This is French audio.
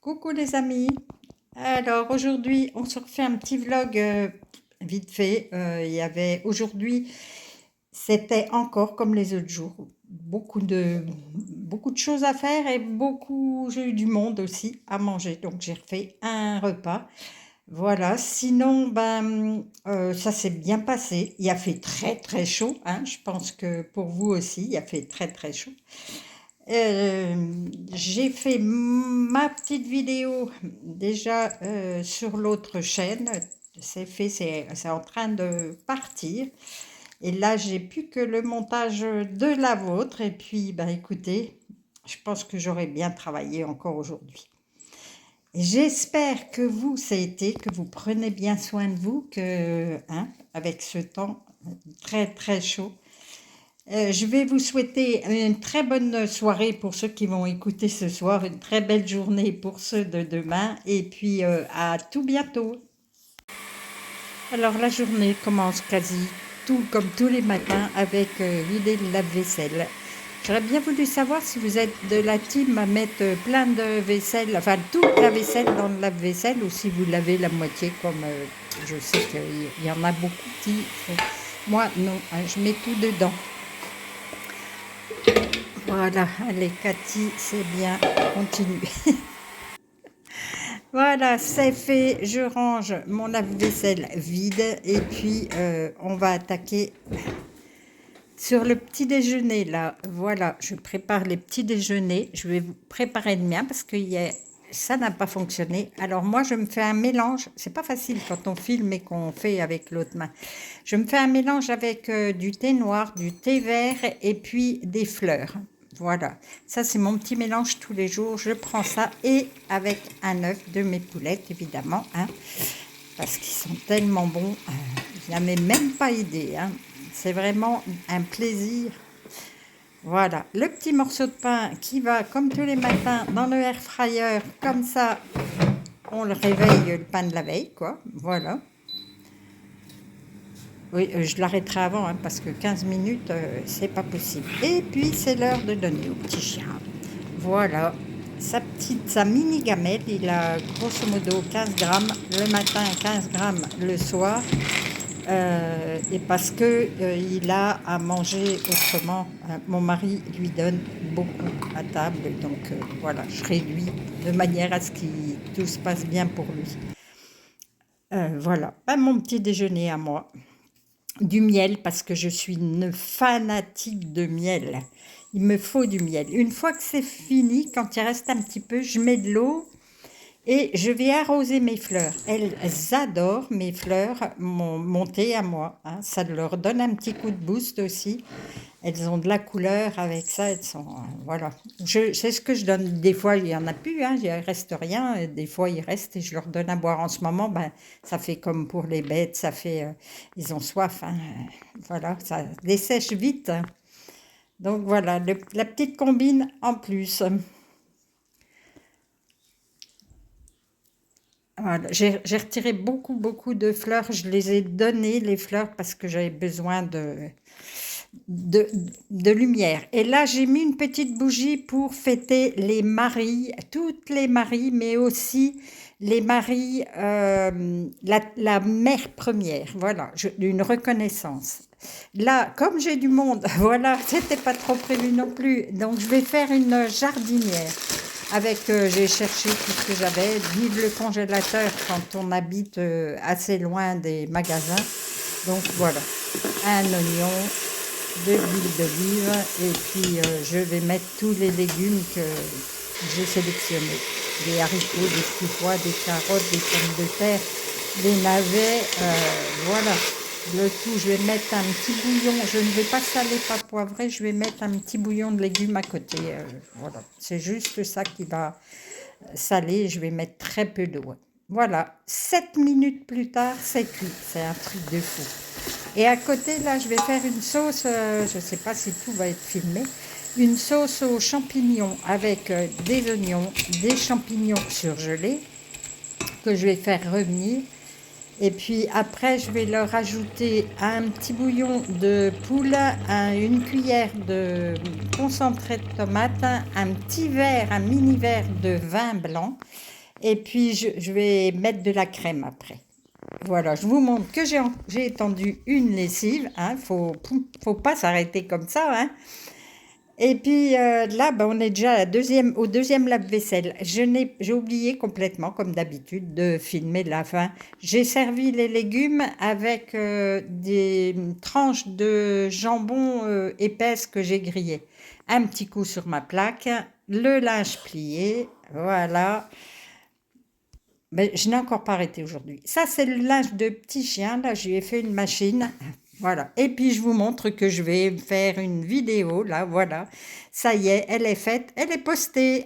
Coucou les amis. Alors aujourd'hui, on se refait un petit vlog vite fait. Il y avait aujourd'hui, c'était encore comme les autres jours, beaucoup de choses à faire et j'ai eu du monde aussi à manger. Donc j'ai refait un repas. Voilà. Sinon, ça s'est bien passé. Il a fait très très chaud, hein. Je pense que pour vous aussi, il a fait très très chaud. J'ai fait ma petite vidéo déjà sur l'autre chaîne. C'est fait, c'est en train de partir. Et là, j'ai plus que le montage de la vôtre. Et puis, écoutez, je pense que j'aurai bien travaillé encore aujourd'hui. J'espère que vous, ça a été, que vous prenez bien soin de vous, hein, avec ce temps très très chaud. Je vais vous souhaiter une très bonne soirée pour ceux qui vont écouter ce soir, une très belle journée pour ceux de demain et puis à tout bientôt. Alors la journée commence quasi tout comme tous les matins avec vider le lave-vaisselle. J'aurais bien voulu savoir si vous êtes de la team à mettre plein de vaisselle, enfin toute la vaisselle dans le lave-vaisselle ou si vous lavez la moitié comme je sais qu'il y en a beaucoup qui font. Moi non, hein, je mets tout dedans. Voilà, allez Cathy, c'est bien, continue. Voilà, c'est fait, je range mon lave-vaisselle vide et puis on va attaquer sur le petit déjeuner là. Voilà, je prépare les petits déjeuners. Je vais vous préparer le mien parce que ça n'a pas fonctionné. Alors moi, je me fais un mélange. C'est pas facile quand on filme et qu'on fait avec l'autre main. Je me fais un mélange avec du thé noir, du thé vert et puis des fleurs. Voilà, ça c'est mon petit mélange tous les jours. Je prends ça et avec un œuf de mes poulettes évidemment, hein, parce qu'ils sont tellement bons. Je n'avais même pas idée, hein. C'est vraiment un plaisir. Voilà, le petit morceau de pain qui va comme tous les matins dans le air fryer, comme ça on le réveille le pain de la veille, quoi. Voilà. Oui, je l'arrêterai avant, hein, parce que 15 minutes, c'est pas possible. Et puis, c'est l'heure de donner au petit chien. Voilà, sa mini gamelle, il a grosso modo 15 grammes le matin, 15 grammes le soir. Et parce que il a à manger autrement. Mon mari lui donne beaucoup à table, donc voilà, je réduis de manière à ce que tout se passe bien pour lui. Voilà, mon petit déjeuner à moi. Du miel parce que je suis une fanatique de miel. Il me faut du miel. Une fois que c'est fini, quand il reste un petit peu, je mets de l'eau et je vais arroser mes fleurs. Elles adorent mes fleurs, mon thé à moi, hein. Ça leur donne un petit coup de boost aussi. Elles ont de la couleur avec ça. Elles sont, voilà. C'est ce que je donne. Des fois, il n'y en a plus, hein, il ne reste rien. Et des fois, il reste et je leur donne à boire. En ce moment, ça fait comme pour les bêtes. Ça fait, ils ont soif, hein. Voilà, ça dessèche vite. Donc voilà, la petite combine en plus. Voilà, j'ai retiré beaucoup de fleurs. Je les ai données, les fleurs, parce que j'avais besoin de, de lumière. Et là, j'ai mis une petite bougie pour fêter les maris, toutes les maris, mais aussi les maris, la mère première. Voilà, une reconnaissance. Là, comme j'ai du monde, voilà, c'était pas trop prévu non plus. Donc, je vais faire une jardinière. J'ai cherché tout ce que j'avais, vive le congélateur quand on habite assez loin des magasins. Donc voilà, un oignon, de l'huile d'olive et puis je vais mettre tous les légumes que j'ai sélectionnés. Des haricots, des petits pois, des carottes, des pommes de terre, des navets, voilà. Le tout, je vais mettre un petit bouillon, je ne vais pas saler, pas poivrer, je vais mettre un petit bouillon de légumes à côté. Voilà, c'est juste ça qui va saler, je vais mettre très peu d'eau. Voilà, 7 minutes plus tard, c'est cuit, c'est un truc de fou. Et à côté, là, je vais faire une sauce, je ne sais pas si tout va être filmé, une sauce aux champignons avec des oignons, des champignons surgelés que je vais faire revenir Et puis après, je vais leur ajouter un petit bouillon de poule, une cuillère de concentré de tomate, un petit verre, un mini verre de vin blanc. Et puis je vais mettre de la crème après. Voilà, je vous montre que j'ai étendu une lessive. Hein, faut pas s'arrêter comme ça. Hein. Et puis là, ben, on est déjà au deuxième lave-vaisselle. J'ai oublié complètement, comme d'habitude, de filmer la fin. J'ai servi les légumes avec des tranches de jambon épaisse que j'ai grillé. Un petit coup sur ma plaque, le linge plié, voilà. Mais je n'ai encore pas arrêté aujourd'hui. Ça, c'est le linge de petit chien. Là, je lui ai fait une machine. Voilà. Et puis, je vous montre que je vais faire une vidéo. Là, voilà. Ça y est, elle est faite. Elle est postée.